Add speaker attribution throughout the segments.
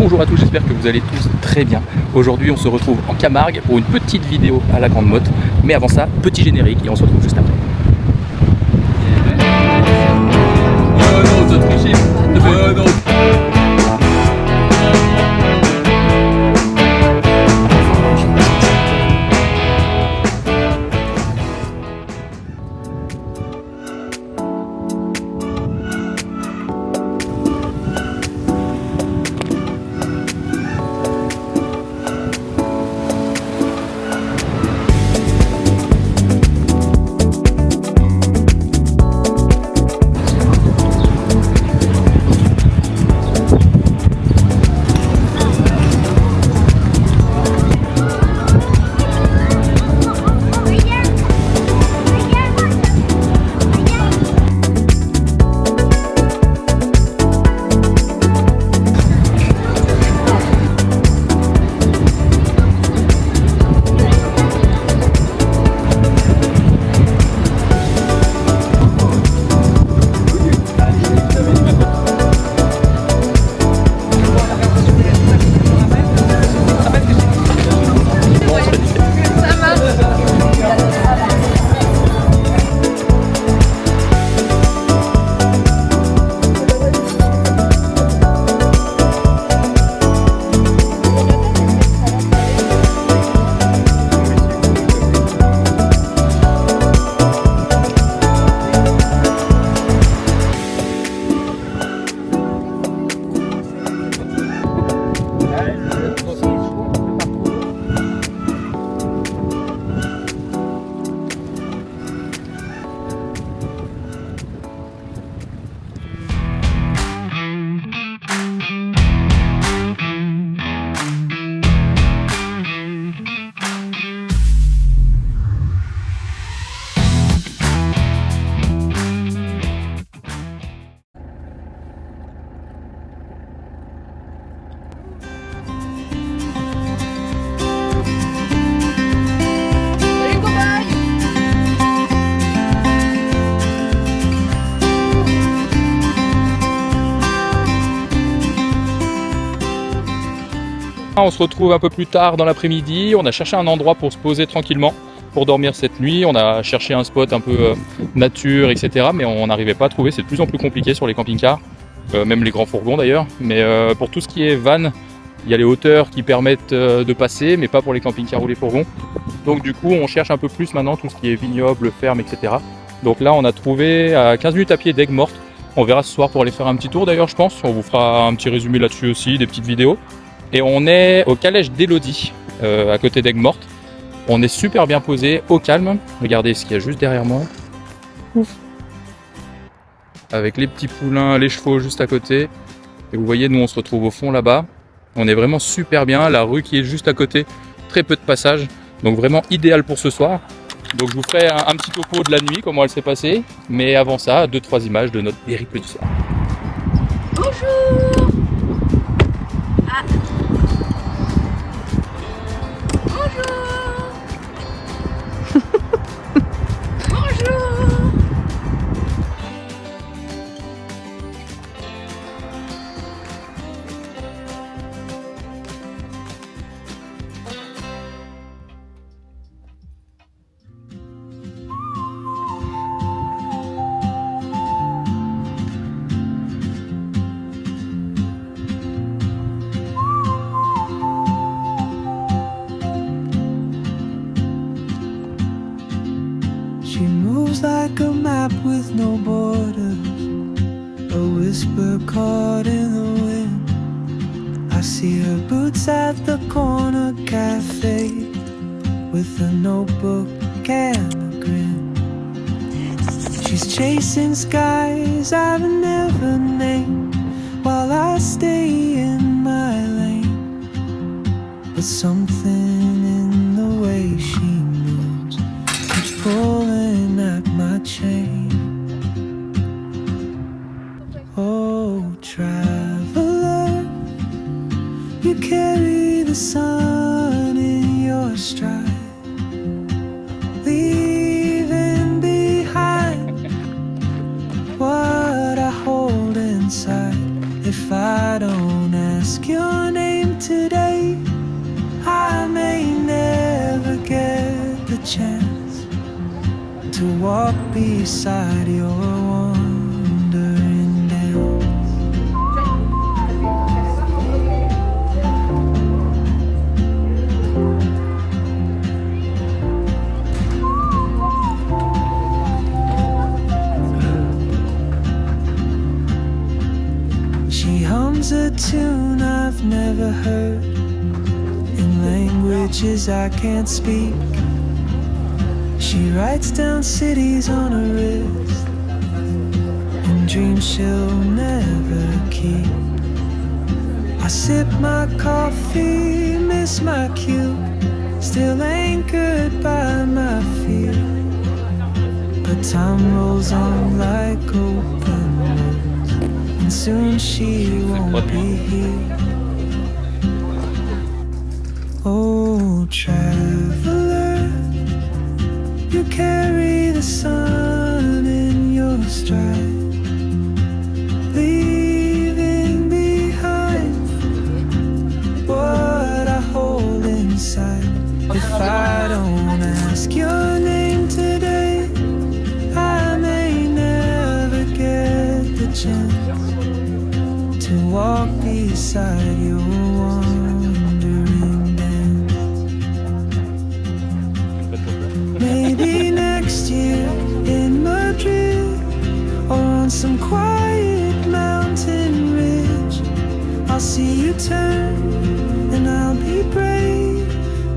Speaker 1: Bonjour à tous, j'espère que vous allez tous très bien. Aujourd'hui on se retrouve en Camargue pour une petite vidéo à la Grande Motte. Mais avant ça, petit générique et on se retrouve juste après. On se retrouve un peu plus tard dans l'après-midi, on a cherché un endroit pour se poser tranquillement, pour dormir cette nuit. On a cherché un spot un peu nature, etc. Mais on n'arrivait pas à trouver, c'est de plus en plus compliqué sur les camping-cars, même les grands fourgons d'ailleurs. Mais pour tout ce qui est van, il y a les hauteurs qui permettent de passer, mais pas pour les camping-cars ou les fourgons. Donc du coup, on cherche un peu plus maintenant tout ce qui est vignoble, ferme, etc. Donc là, on a trouvé à 15 minutes à pied d'Aigues-Mortes. On verra ce soir pour aller faire un petit tour d'ailleurs, je pense. On vous fera un petit résumé là-dessus aussi, des petites vidéos. Et on est au calèche d'Élodie, à côté d'Aigues-Mortes. On est super bien posé, au calme. Regardez ce qu'il y a juste derrière moi. Ouf. Avec les petits poulains, les chevaux juste à côté. Et vous voyez, nous on se retrouve au fond là-bas. On est vraiment super bien. La rue qui est juste à côté, très peu de passage. Donc vraiment idéal pour ce soir. Donc je vous ferai un petit topo de la nuit, comment elle s'est passée. Mais avant ça, 2-3 images de notre périple du soir.
Speaker 2: Bonjour.
Speaker 3: She moves like a map with no borders, a whisper caught in the wind. I see her boots at the corner cafe, with a notebook and a grin. She's chasing skies I've never named, while I stay in my lane. But something in the way she moves keeps pulling at my chain. Oh, traveler, you carry the sun in your stride, leaving behind what I hold inside. If I don't ask your name, chance to walk beside your wandering dance. She hums a tune I've never heard in languages I can't speak. She writes down cities on her wrist and dreams she'll never keep. I sip my coffee, miss my cue, still anchored by my fear. But time rolls on like open roads, and soon she won't be here. Oh, traveler, you carry the sun in your stride, leaving behind what I hold inside. If I don't ask your name today, I may never get the chance to walk beside your wandering dance. Maybe next year in Madrid, or on some quiet mountain ridge, I'll see you turn and I'll be brave.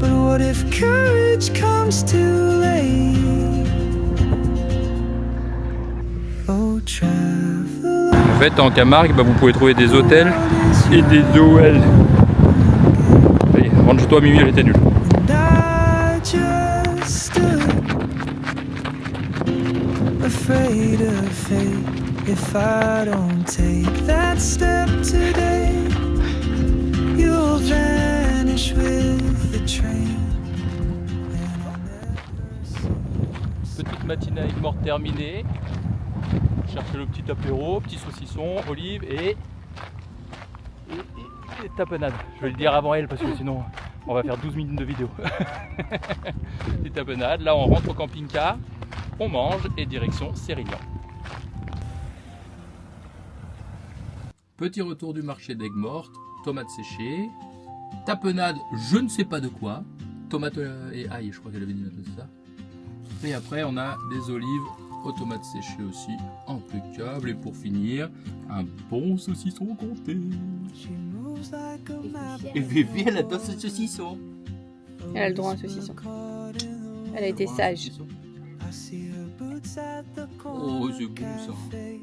Speaker 3: But what if courage comes too late? Oh, traveler.
Speaker 1: En fait, en Camargue, vous pouvez trouver des hôtels et des OL. Allez, range-toi, Mimi, elle était nulle.
Speaker 3: And I just stood afraid of fate. If I don't take that step today, you'll vanish with the train. And I'll never see.
Speaker 1: Petite matinée avec morte terminée. Chercher le petit apéro, petit saucisson, olive et tapenade. Je vais le dire avant elle parce que sinon on va faire 12 minutes de vidéo. Petite tapenade. Là on rentre au camping-car, on mange et direction Sérignan. Petit retour du marché d'aigues mortes, tomates séchées, tapenade je ne sais pas de quoi, tomates et ail, je crois qu'elle avait dit ça. Et après on a des olives aux tomates séchées aussi, impeccable. Et pour finir, un bon saucisson comté.
Speaker 3: She moves like a map.
Speaker 2: Et Vivi, elle adore ce saucisson.
Speaker 4: Elle a le droit à un saucisson. Elle a été sage.
Speaker 3: I see her boots at the
Speaker 1: Oh,
Speaker 3: corner
Speaker 1: c'est bon ça.
Speaker 3: cafe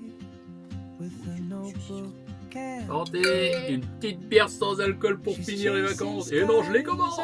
Speaker 3: with a notebook and
Speaker 1: Santé, une petite bière sans alcool pour finir les vacances. Et non, je les commence.